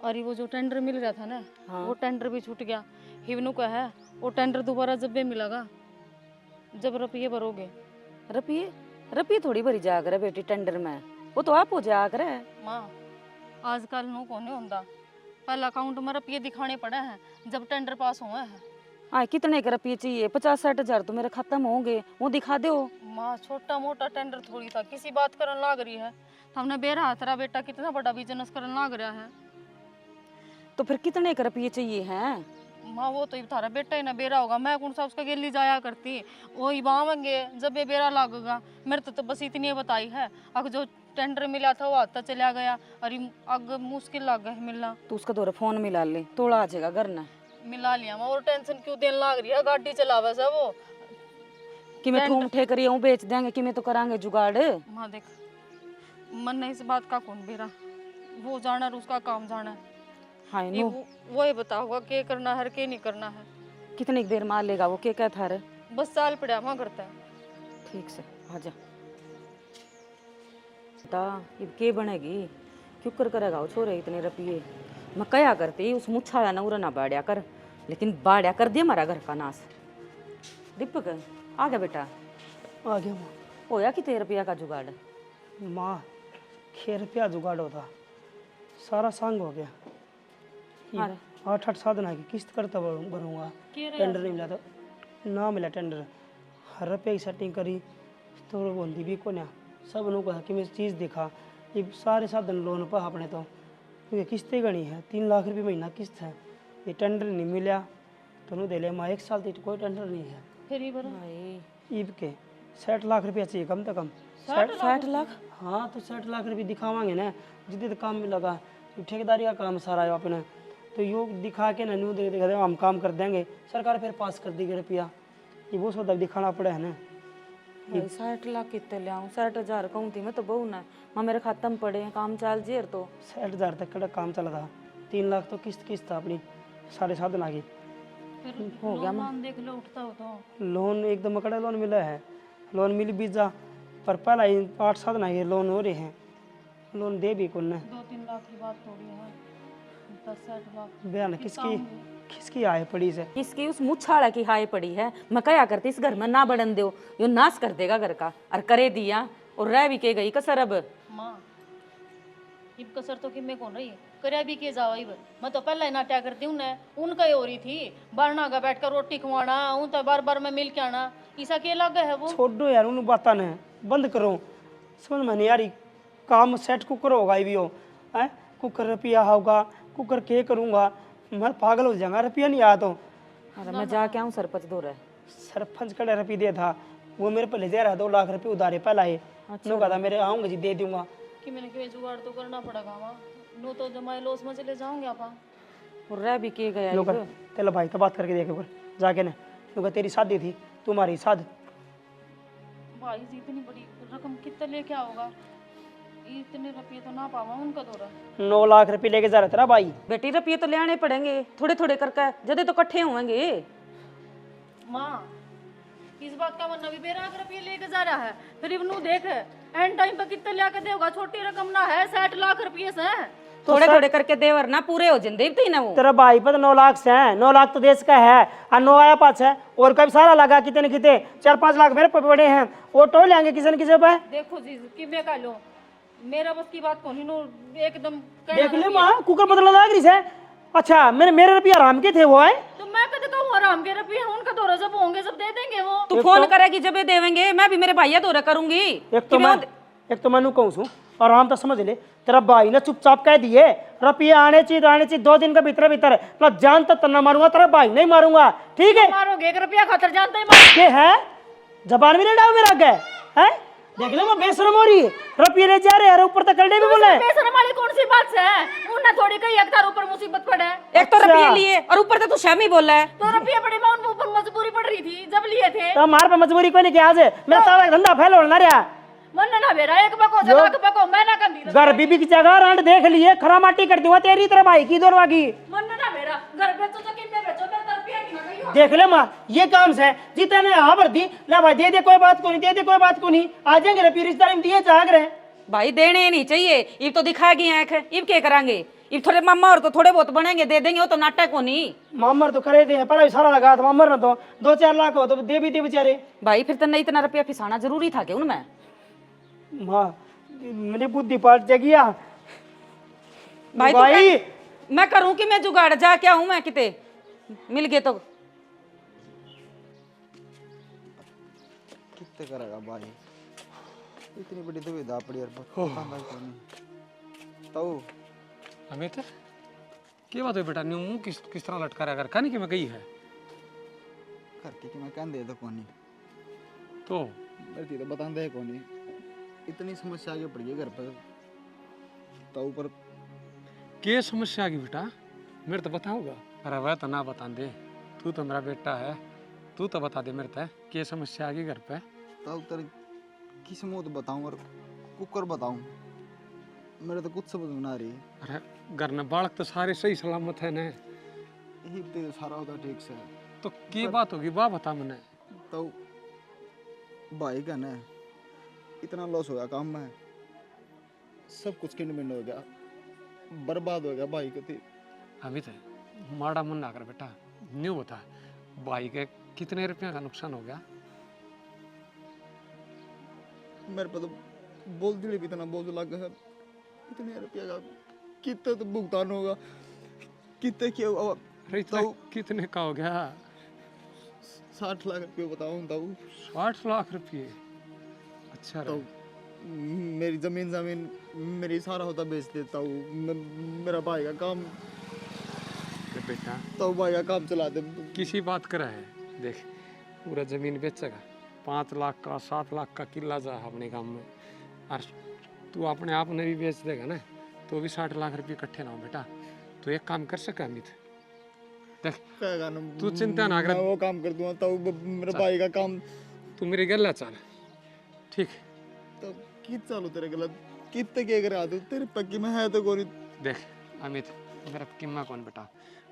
और ये वो जो टेंडर मिल रहा था ना, हाँ। वो टेंडर भी छूट गया। हिवनू का है वो टेंडर दोबारा जब भी मिलेगा जब रुपये भरोगे। रुपये रुपये थोड़ी भरी जा कर बेटी टेंडर में, वो तो आप हो जा कर। माँ आजकल नो कोने होता, पहला अकाउंट में रुपये दिखाने पड़े हैं जब टेंडर पास हुए हैं। हाँ कितने का रुपये चाहिए? 50-60 हजार तो मेरे खत्म होंगे, वो दिखा दो। माँ छोटा मोटा टेंडर थोड़ी था, किसी बात करन लाग रही है। हमने बेरा तेरा बेटा कितना बड़ा बिजनेस करन लाग रहा है। तो फिर कितने का रुपये चाहिए हैं? माँ वो तो थारा बेटा ही ना बेरा होगा, मैं कौन सा उसका गेली जाया करती। वही बावेंगे जब ये बेरा लागेगा। मेरे तो बस इतनी बताई है, अगर जो टेंडर मिला था वो आता चला गया, और अग मुश्किल लग गया मिलना। तो उसका दौरा फोन मिला ले, तोड़ा आ जाएगा घर ना। मिला लिया माँ, और टेंशन क्यों देने लाग रही है? गाड़ी चलावे से वो कि मैं ठूम ठे करिए बेच देंगे, कि मैं तो करांगे जुगाड़। माँ देख, मन नहीं इस बात का कौन बेरा, वो जाना और उसका काम जाना है। हाँ ये नो वो ही बताओगा क्या करना है क्या नहीं करना है। कितनी देर मार लेगा वो, क्या कहता है? बस साल पड़ा माँ करता है। ठीक से आजा बेटा, ये के बनेगी? क्यों कर करेगा वो छोरे इतने रुपये? मैं क्या करती उस मुच्छा ना उरा ना बाड़िया कर, लेकिन बाड़िया कर दिया हमारा घर का नाश। दीपक आ गया बेटा? आ गया माँ। होया कितने रुपया का जुगाड़? माँ 6 रुपया जुगाड़ होता, सारा सांग हो गया। अरे 8 साधना की किस्त करता भरूंगा, टेंडर नहीं मिला तो ना मिला टेंडर। हर रुपये की सेटिंग करी तो बोलती भी को सब लोग कहा कि मैं चीज़ दिखा, ये सारे साधन लोन पर अपने तो क्योंकि किस्तें गणी है, 3 लाख रुपये महीना किस्त है। ये टेंडर नहीं मिला तो दे ले माँ, 1 साल तक कोई टेंडर नहीं है। फिर ये बरो ईब के 60 लाख रुपया चाहिए कम से कम। 60 लाख? हाँ तो 60 लाख रुपये दिखावाएंगे ना, जितने तो काम मिलेगा। ठेकेदारी का काम सारा है अपने, तो यो दिखा के ना न्यू दे हम काम कर देंगे, सरकार फिर पास कर देगी रुपया। ये वो सौदा दिखाना पड़े है ना। 60 लाख कितने ले आऊँ? 60,000 कहूँ थी मैं तो बहु ना, माँ मेरे खाते में पड़े हैं, काम चाल जेर तो 60,000 तक का काम चला था। 3 लाख तो किस्त था अपनी, 7.5 लाख की हो गया। मान देख लो उठता हो तो लोन एकदम मकड़ा लोन मिला है, लोन मिल भी जा, पर पहला 8-7 लाख के लोन हो रहे हैं, लोन दे भी कौन ने। 2-3 लाख की बात थोड़ी है, 10-60 लाख बयान किसकी आय पड़ी से। इसकी उस मुच्छाड़ा की हाय पड़ी है। मैं क्या करती इस घर में ना बढ़न दो, यो नाश कर देगा घर का, और करे दिया और रह भी के गई कसर। अब माँ इब कसर तो कि मैं कौन रही करे भी के जावा इब, मैं तो पहले ना क्या करती हूँ ना, उनका ही हो रही थी बारना का बैठ कर रोटी खवाना, उन तो बार बार में मिल के आना, ईसा के लगा है वो। छोड़ो यार उन बातों ने, बंद करो। समझ में नहीं यार, काम सेट कुकर होगा भी हो है, कुकर रुपया होगा, कुकर के करूँगा, मैं पागल हो जाऊंगा। रुपया नहीं आया तो अरे मैं जाके आऊँ सरपंच दो रहे। सरपंच कड़े रुपये दिया था, वो मेरे पे ले जा रहा 2 लाख रुपये उधारे पहला है। नो कहा था मेरे आऊँगा जी दे दूंगा। कि मैंने क्यों जुगाड़ तो करना पड़ेगा वहाँ, नो तो जमाए लोस में चले जाऊंगे आप। और रह भी के गया नो कर तेला भाई तो बात करके देखे ऊपर जाके ना, क्योंकि तेरी शादी थी, तुम्हारी शादी। भाई जी इतनी बड़ी रकम कितना लेके आओगा, इतने रुपये तो ना पावा उनका दौरा। 9 लाख रुपये लेके जा रहा तेरा भाई। बेटी रुपये तो ले आने पड़ेंगे थोड़े थोड़े करके, जदे तो इकट्ठे होंगे। माँ इस बात का मन अभी बेरा रुपये लेके जा रहा है, फिर इवनू देख एंड टाइम पे कितने लेके देगा, छोटी रकम ना है 60 लाख रुपये से। थोड़े थोड़े करके देवर ना पूरे हो जिंदे भी ना वो। तेरा भाई पर 9 लाख से है, 9 लाख तो देश का है और 9 आया पास है और कभी सारा लगा कितने कितने 4-5 लाख मेरे पे पड़े हैं, वो टोल लेंगे किसी न किसी पे। देखो जी कि मैं कह लो मेरा बस की बात कोनी नो एकदम देख ले माँ कुकर बदला लाग रही है। अच्छा मेरे रुपया आराम के थे वो है। तो मैं कहते कहूँ आराम के रुपये उनका दौरा जब होंगे सब दे देंगे वो। तू फोन करेगी जब ये देवेंगे, मैं भी मेरे भैया दौरा करूंगी। एक तो मैं कहूँ आराम तो समझ ले, तेरा भाई ने चुपचाप कह दिए रुपये आने चाहिए 2 दिन के भीतर भीतर, मतलब जान तो तना मारूंगा, तेरा भाई नहीं मारूंगा, ठीक है? मारोगे 1 रुपया खातर जानते ही के है जबान भी नहीं डाल मेरा आगे है। देख ले मैं बेशरम हो रही है, रुपये ले जा रहे हैं ऊपर तक करने भी बोले। बेशरम वाली कौन सी बात है? उन्हें थोड़ी कही एक तार ऊपर मुसीबत पड़े। एक तो रुपये लिए और ऊपर से तू शमी बोला है। तो रुपये पड़े मैं उन ऊपर मजबूरी पड़ रही थी जब लिए थे। तो हमारे पे मजबूरी कोई नहीं किया, आज मेरा सारा धंधा फैल होना रहा। मन ना बेरा एक बको जगह बको मैं ना कर घर बीबी की जगह रांड देख लिए, खरा माटी कर दूंगा तेरी तरह भाई की दोनों की। मन ना बेरा घर बेचो तो किन्ने बेचो मेरा रुपया की ना कहियो। देख ले माँ ये काम से जितने हाँ भर दी ला भाई दे दे कोई बात को नहीं, दे दे कोई बात को नहीं, आ जाएंगे रुपये रिश्तेदारी में दिए चाह रहे। भाई देने नहीं चाहिए, इब तो दिखाएगी आंख, इब क्या करांगे? इब थोड़े मामा और तो थोड़े बहुत बनेंगे दे देंगे, वो तो नाटक हो नहीं। मामर तो करे थे पर सारा लगा था, मामर ना तो 2-4 लाख हो तो दे भी दे बेचारे। भाई फिर तो नहीं इतना रुपया फिसाना जरूरी था क्या उनमें? माँ मेरी बुद्धि पाट जगिया भाई भाई। मैं करूं कि मैं जुगाड़ जा क्या हूं मैं किते मिल गए तो कितने करेगा भाई, इतनी बड़ी दुविधा पड़ी यार, तो अमित क्या बात है बेटा, न्यू मुंह किस तरह लटका रहा है? कहानी कि मैं गई है करके कि मैं कहन दे तो कोनी तो मेरी तो बता दे कोनी, इतनी समस्या आगे पड़ी है घर पर, तो ऊपर क्या समस्या आ गई बेटा? मेरे तो बताओगा। अरे वह तो ना बता दे, तू तो मेरा बेटा है, तू तो बता दे मेरे तो क्या समस्या आ गई घर पे? तो उतर किस मुँह तो बताऊं और कुकर बताऊं, मेरे तो कुछ समझ में ना रही। अरे घर में बालक तो सारे सही सलामत है ना? यही तो सारा होता ठीक से। तो क्या बात होगी वाह बता मैंने। तो भाई का ना इतना लॉस हो गया काम में, सब कुछ किंड हो गया, बर्बाद हो गया भाई को। अमित माड़ा मन ना कर बेटा, न्यू बता भाई के कितने रुपया का नुकसान हो गया? मेरे पे तो बोल दिले भी इतना बोझ लग गया, इतने रुपया का कितने तो भुगतान होगा, कितने क्या होगा? अरे इतना कितने का हो गया? 60 लाख रुपये बताऊं तो 60 लाख रुपये? अच्छा तो मेरी जमीन मेरी सारा होता बेच देता हूँ, मेरा भाई का काम बेटा तो भाई का काम चला दे। किसी बात करा है देख, पूरा जमीन बेचेगा 5 लाख का 7 लाख का किला जा अपने गांव में, और तू अपने आप ने भी बेच देगा ना तो भी 60 लाख रुपये इकट्ठे ना हो बेटा। तो एक काम कर सका अमित, देख तू चिंता ना कर, वो काम कर दूंगा तो मेरा भाई का काम। तू मेरे गला चल ठीक? तो कित चालू तेरे गलत कितने के करा दूं, तेरे पक्की में है तो कोई। देख अमित मेरा किम्मा कौन बेटा,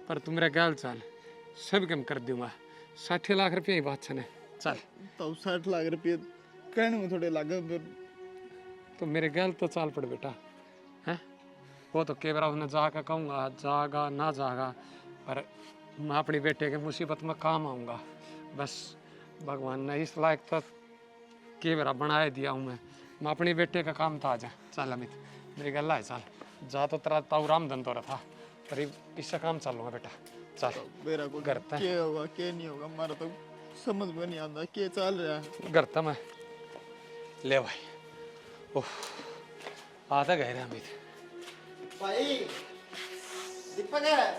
पर तू मेरा गल चल सब कम कर दूंगा, 60 लाख रुपये ही बात छने चल। तो 60 लाख रुपये कहने में थोड़े लगे, तो मेरे गल तो चाल पड़ बेटा हैं। वो तो के बार उसने जाकर कहूँगा जागा ना जागा, पर मैं अपने बेटे के मुसीबत में काम आऊँगा। बस भगवान ने इस लायक तक के बार बनाए दिया हूँ मैं अपने बेटे का काम था। आजा चल अमित मेरी गल है, चल जा तो तेरा ताऊ रामधन तो रहा था, पर इससे काम चल लूँगा बेटा चल। मेरा को घर तक क्या होगा क्या नहीं होगा हमारा तो समझ में नहीं आता क्या चल रहा है। घर तक मैं ले भाई। ओह आधा गए रे अमित। भाई दीपक है,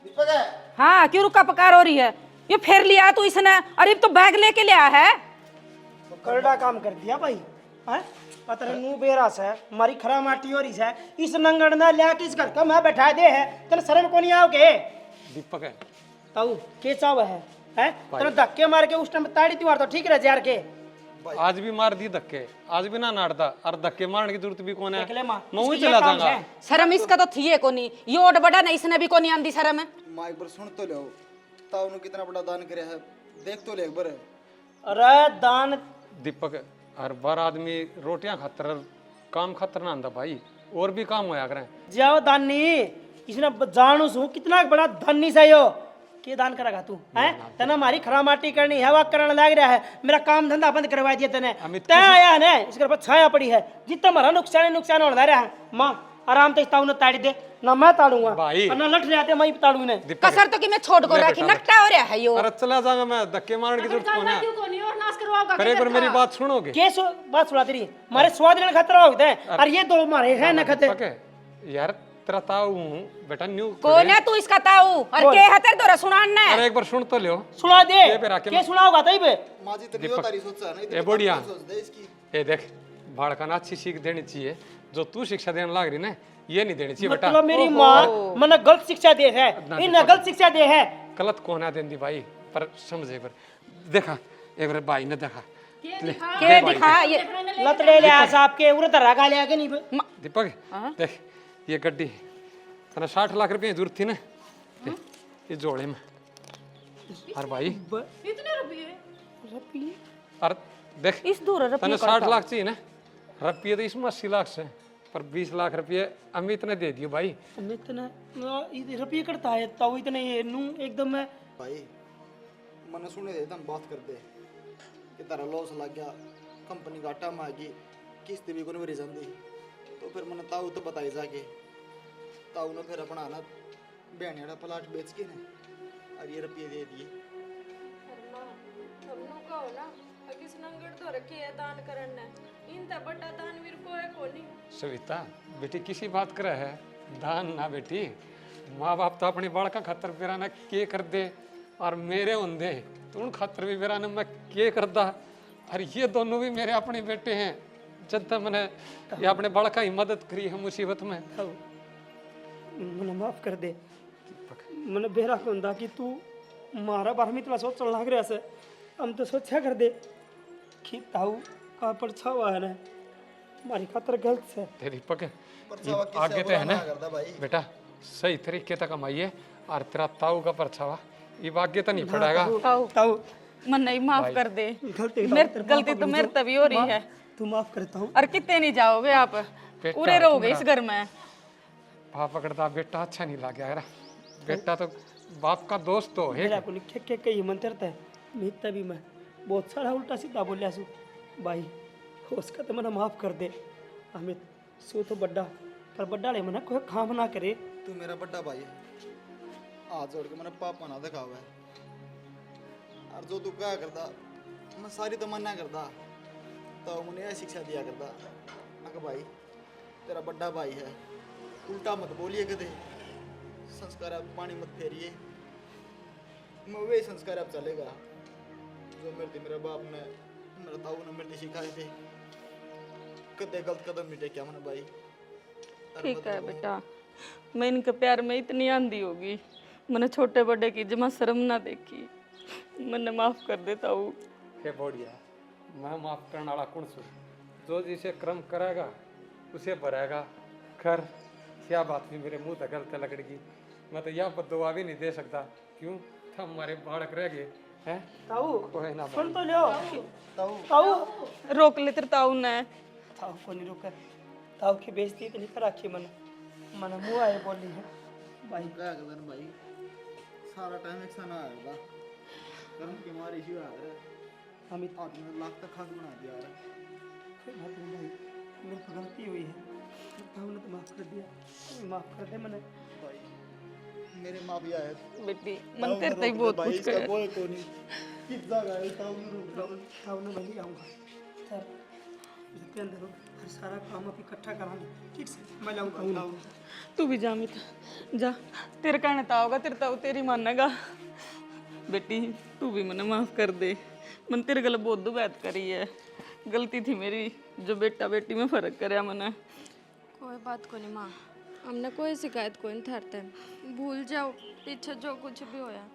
दीपक है। हाँ क्यों रुका पकार हो रही है? ये फेर लिया तू इसने, अरे तो बैग लेके लिया है। तो करड़ा काम कर दिया भाई हैं, पता नहीं मुंह बेरा से हमारी खरा माटी हो रही है, इस नंगड़ ना लिया किस घर का मैं बैठा दे है, तेरे शर्म को नहीं आओगे? दीपक है ताऊ के चाव है हैं, तेरे धक्के मार के उस टाइम ताड़ी त्योहार तो ठीक रह जार के। आज भी मार दी धक्के, आज भी ना नाटता, और धक्के मारने की जरूरत भी कौन है? देख ले माँ, मैं वहीं इसकी ये चला काम जाऊंगा। है। शर्म इसका तो थी कोनी, ये ओड बड़ा नहीं, इसने भी कोनी आंदी शर्म है। माँ एक बार सुन तो लो, ताऊ ने कितना बड़ा दान किया है, देख तो ले एक बार। अरे दान दीपक हर बार आदमी रोटियां खातर काम खातर ना आंदा भाई, और भी काम होया करें। जाओ दानी इसने जानू सू कितना बड़ा धनी से यो के दान करेगा तू हैं तना हमारी खरामाटी करनी है वा करने लग रहा है मेरा काम धंधा बंद करवा दिया तने अमित तय आया है ना इसके ऊपर छाया पड़ी है जितना हमारा नुकसान हो रहा है माँ आराम से ताऊ ने ताड़ी दे ना मैं ताड़ूंगा भाई। और ना लठ रहे मैं ताड़ू ने दीपक, कसर तो कि मैं छोड़ को रखी नकटा हो रहा है यो। अरे चला जाऊंगा मैं, धक्के मारने की जरूरत कौन है? क्यों कोनी और नाश करवाओगा पर एक बार मेरी बात सुनोगे? बात सुना तेरी हमारे स्वाद लेने खतरा हो गया है और ये दो हमारे है ना खतरे दीपक है, यार तेरा ताऊ हूँ बेटा न्यू। कौन है तू इसका ताऊ और के हतर तोरा सुनाना है? अरे एक बार सुन तो लियो। सुना दे ये पे राके के सुनाओगा तई बे माँ जी तेरी तारी सोचा नहीं ए बढ़िया। सोच दे इसकी। ये देख बालका ना अच्छी सीख देनी चाहिए, जो तू शिक्षा देने लग रही ना ये नहीं देनी चाहिए बेटा। मतलब मेरी माँ मैंने गलत शिक्षा दे है इन गलत शिक्षा दे है गलत कौन है देंदी भाई, पर समझे पर देखा एक बार भाई ने देखा के दिखा ये लत ले ले आ साहब के उरे तरह का ले आके नहीं बे। दीपक देख ये गड्डी तना 60 लाख रुपए की जरूरत थी ना, देख, ये जोड़े में और भाई इतने रुपये और देख इस दूर रुपये तने 60 लाख चाहिए ना, रुपये तो इसमें 80 लाख से पर 20 लाख रुपये अमित ने दे दियो भाई। अमित ने रुपये करता है तो इतने ये नू एकदम मैं भाई मैंने सुने दे तुम बात कर दे कि तेरा लॉस लग गया, कंपनी घाटा में आ गई, किस्त भी कोई मेरी दी, तो फिर मैंने ताऊ तो बताई जाके ताऊ ने फिर अपना ना बहनियाड़ा प्लाट बेच के ना और ये रुपये दे दिए। हमनो कहो ना किस नंगड़ तो रखी है दान करने इन त बड़ा दानवीर को है कोनी। सविता बेटी किसी बात करे है दान ना बेटी, माँ बाप तो अपनी बाल का खातर बेरा ने के कर दे और मेरे होंदे तो उन खातर भी बेरा ने मैं के करदा और ये दोनों भी मेरे अपने बेटे हैं। जब तक मैंने ये अपने बाल का ही मदद करी है मुसीबत में। मैंने माफ कर दे मैंने बेरा को कि तू मारा बार में इतना सोच लग रहा है हम तो सोचा कर दे कि ताऊ का परछावा है ना हमारी खातर गलत है तेरी पक परछावा किससे आगे तो है ना बुरा ना करता भाई। बेटा सही तरीके तक कमाइए और तेरा ताऊ का परछावा ये आगे तो नहीं पड़ेगा। ताऊ ताऊ मन नहीं माफ कर दे, गलती गलती तो मेरे तभी हो रही है। तू माफ करता हूँ और कितने नहीं जाओगे आप, पूरे रहोगे इस घर में। बाप पकड़ता बेटा अच्छा नहीं लग गया, बेटा तो बाप का दोस्त तो है। मेरा को लिखे के कई मंत्रता है मित्ता भी मैं बहुत सारा उल्टा सीधा बोलिया सू भाई उसका तो मैंने माफ कर दे अमित सो तो बड्डा पर बड्डा ले मना कोई काम ना करे। तू मेरा बड़ा भाई है, हाथ जोड़ के मैंने पापा ना देखा हुआ है और जो तू क्या करता मैं सारी तो मना करता तो मैंने यह शिक्षा दिया करता मैं कहा भाई तेरा बड़ा भाई है उल्टा मत बोलिए कदे, संस्कार आप पानी मत फेरिए, मैं वही संस्कार आप चलेगा जो मेरे बाप ने मेरे ताऊ ने मेरे सिखाए थे। कदे गलत कदम नहीं टेकिया मैंने भाई। ठीक है बेटा, मैं इनके प्यार में इतनी आंधी होगी, मैंने छोटे बड़े की जमा शर्म ना देखी, मैंने माफ कर देता हूँ। हे बढ़िया, मैं माफ करने वाला कौन सु, जो जिसे कर्म करेगा उसे भरेगा। कर क्या बात भी मेरे मुंह तक गलत लगेगी, मैं तो यह बददुआ भी नहीं दे सकता। क्यों था हमारे बालक रह गए हैं। ताऊ कोई ना सुन तो लियो ताऊ रोक ले तेरे ताऊ ने। ताऊ को नहीं रोका ताऊ की बेइज्जती इतनी कर रखी मन मुँह आए बोली है भाई क्या करता ना भाई, सारा टाइम एक सा ना आएगा कर्म की मारी ही आ रहा है। अमित आपने लाख तक खास बना दिया यार। कोई बात नहीं भाई मेरे को गलती हुई है ताऊ ने तो माफ कर दिया माफ कर दे मैंने भाई मेरे माँ भी आए बेटी मन तेरे तक बहुत कुछ इसका करे। कोई को नहीं कितना गए ताऊ ने रुक जाओ। ताऊ ने वही आऊँगा सर जितने अंदर हो हर सारा काम आप इकट्ठा करांगे ठीक से मैं लाऊंगा तू भी जा मित जा, तेरे कहने तो आओगा तेरे ताऊ तेरी मानेगा। बेटी तू भी मने माफ कर दे, मन तेरे गल बहुत दुबैत करी है, गलती थी मेरी जो बेटा बेटी में फर्क करया मने। कोई बात को नहीं माँ, हमने कोई शिकायत कोई नहीं ठहरते, भूल जाओ पीछे जो कुछ भी होया।